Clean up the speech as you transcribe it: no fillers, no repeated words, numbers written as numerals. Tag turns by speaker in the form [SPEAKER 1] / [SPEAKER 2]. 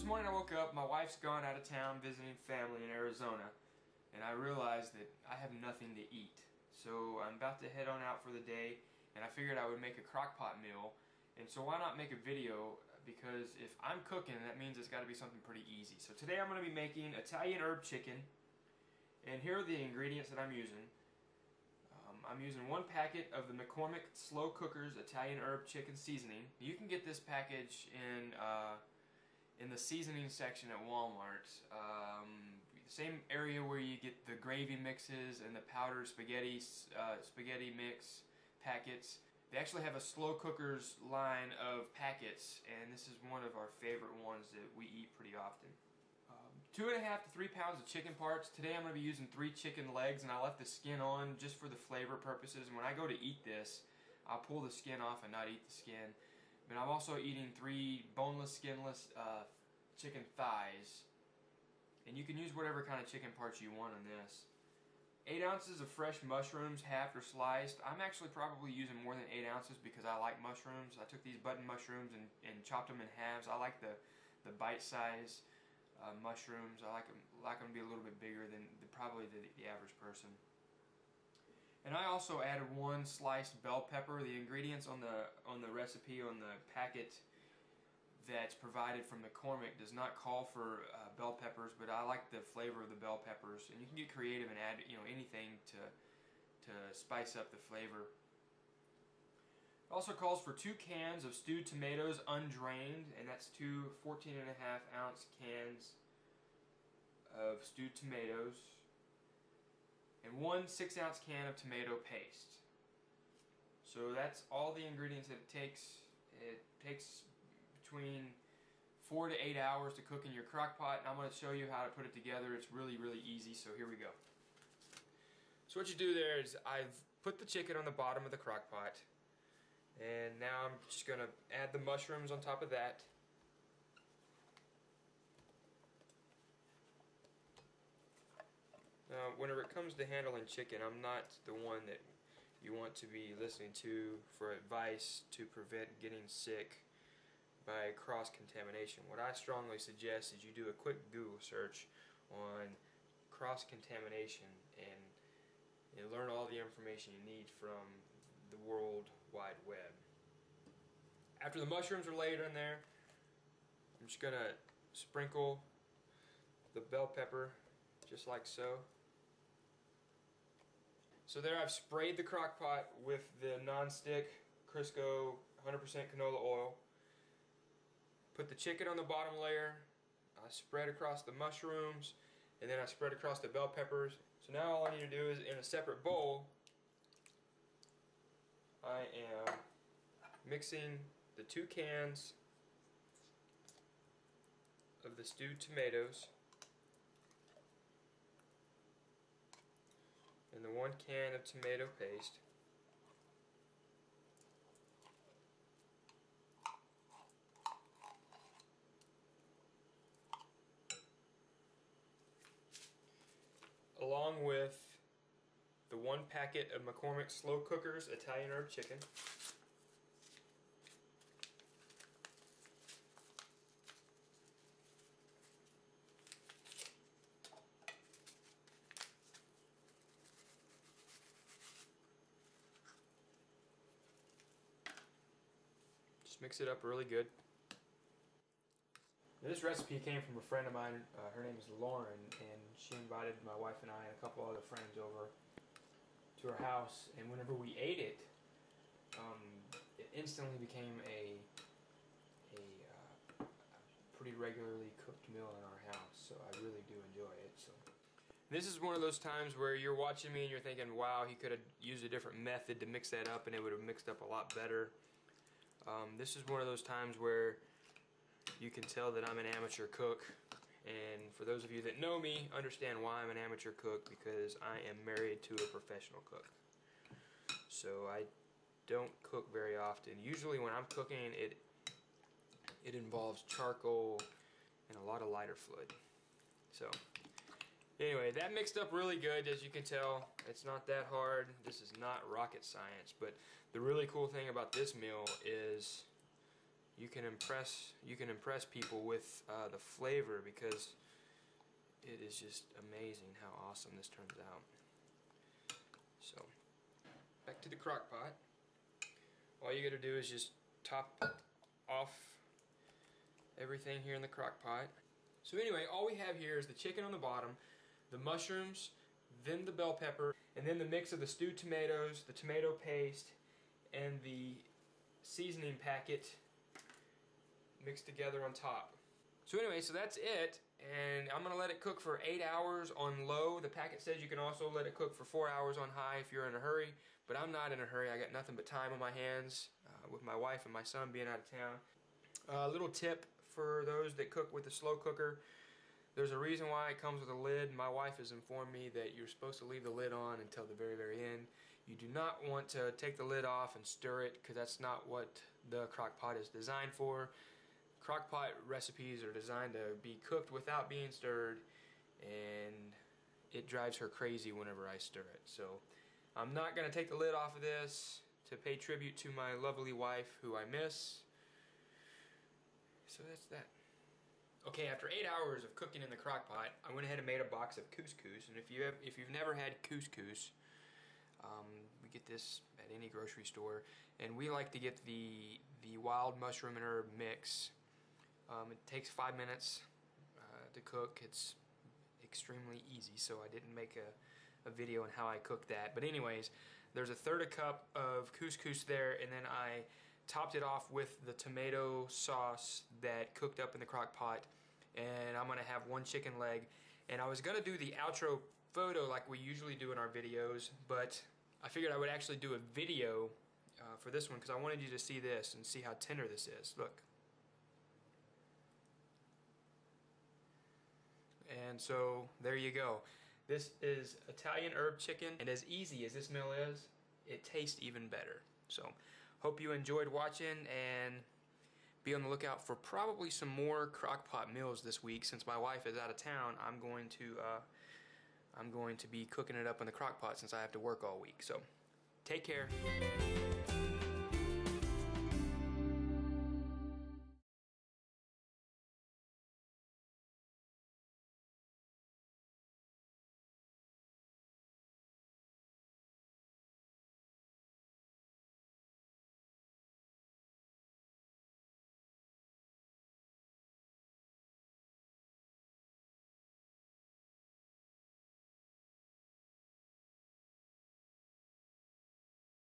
[SPEAKER 1] morning I woke up, my wife's gone out of town visiting family in Arizona, and I realized that I have nothing to eat. So I'm about to head on out for the day, and I figured I would make a crock pot meal. And so why not make a video, because if I'm cooking, that means it's got to be something pretty easy. So today I'm going to be making Italian herb chicken, and here are the ingredients that I'm using. I'm using 1 packet of the McCormick Slow Cookers Italian Herb Chicken Seasoning. You can get this package in the seasoning section at Walmart. The same area where you get the gravy mixes and the powdered spaghetti mix packets. They actually have a Slow Cookers line of packets, and this is one of our favorite ones that we eat pretty often. 2.5 to 3 pounds of chicken parts. Today I'm going to be using 3 chicken legs, and I left the skin on just for the flavor purposes. And when I go to eat this, I'll pull the skin off and not eat the skin. But I'm also eating 3 boneless, skinless chicken thighs. And you can use whatever kind of chicken parts you want on this. 8 ounces of fresh mushrooms, halved or sliced. I'm actually probably using more than 8 ounces because I like mushrooms. I took these button mushrooms and chopped them in halves. I like the bite size mushrooms. I like them to be a little bit bigger than probably the average person. And I also added 1 sliced bell pepper. The ingredients on the recipe on the packet that's provided from McCormick does not call for bell peppers, but I like the flavor of the bell peppers. And you can get creative and add anything to spice up the flavor. It also calls for 2 cans of stewed tomatoes undrained, and that's 2 14.5 ounce cans of stewed tomatoes, and 1 6 ounce can of tomato paste. So that's all the ingredients that it takes. It takes between 4 to 8 hours to cook in your crock pot, and I'm going to show you how to put it together. It's really, really easy, so here we go. So what you do there is I've put the chicken on the bottom of the crock pot. And now I'm just going to add the mushrooms on top of that. Now, whenever it comes to handling chicken, I'm not the one that you want to be listening to for advice to prevent getting sick by cross-contamination. What I strongly suggest is you do a quick Google search on cross-contamination and you learn all the information you need from the World Wide Web. After the mushrooms are laid in there, I'm just going to sprinkle the bell pepper just like so. So there I've sprayed the crock pot with the non-stick Crisco 100% canola oil. Put the chicken on the bottom layer. I spread across the mushrooms, and then I spread across the bell peppers. So now all I need to do is, in a separate bowl, I am mixing the 2 cans of the stewed tomatoes and the 1 can of tomato paste. Along with the 1 packet of McCormick Slow Cookers Italian Herb Chicken. Just mix it up really good. Now, this recipe came from a friend of mine. Her name is Lauren, and she invited my wife and I and a couple other friends over to her house, and whenever we ate it, it instantly became a pretty regularly cooked meal in our house, so I really do enjoy it. So this is one of those times where you're watching me and you're thinking, wow, he could have used a different method to mix that up and it would have mixed up a lot better. This is one of those times where you can tell that I'm an amateur cook, and for those of you that know me, understand why I'm an amateur cook, because I am married to a professional cook. So I don't cook very often. Usually when I'm cooking, it involves charcoal and a lot of lighter fluid. So anyway, that mixed up really good. As you can tell, it's not that hard. This is not rocket science, but the really cool thing about this meal is you can impress people with the flavor, because it is just amazing how awesome this turns out. So back to the crock pot. All you gotta do is just top off everything here in the crock pot. So anyway, all we have here is the chicken on the bottom, the mushrooms, then the bell pepper, and then the mix of the stewed tomatoes, the tomato paste, and the seasoning packet mixed together on top. So anyway, so that's it, and I'm gonna let it cook for 8 hours on low. The packet says you can also let it cook for 4 hours on high if you're in a hurry, but I'm not in a hurry. I got nothing but time on my hands with my wife and my son being out of town. A little tip for those that cook with a slow cooker: there's a reason why it comes with a lid. My wife has informed me that you're supposed to leave the lid on until the very, very end. You do not want to take the lid off and stir it, because that's not what the crock pot is designed for. Crock pot recipes are designed to be cooked without being stirred, and it drives her crazy whenever I stir it. So I'm not going to take the lid off of this to pay tribute to my lovely wife, who I miss. So that's that. Okay, after 8 hours of cooking in the crock pot, I went ahead and made a box of couscous. And if you've never had couscous, we get this at any grocery store, and we like to get the wild mushroom and herb mix. It takes 5 minutes to cook. It's extremely easy, so I didn't make a video on how I cook that. But anyways, there's a 1/3 cup of couscous there, and then I topped it off with the tomato sauce that cooked up in the crock pot, and I'm gonna have 1 chicken leg. And I was gonna do the outro photo like we usually do in our videos, but I figured I would actually do a video for this one, because I wanted you to see this and see how tender this is. Look. And so there you go. This is Italian herb chicken, and as easy as this meal is, it tastes even better. So hope you enjoyed watching, and be on the lookout for probably some more crock pot meals this week. Since my wife is out of town, I'm going to be cooking it up in the crock pot since I have to work all week. So take care.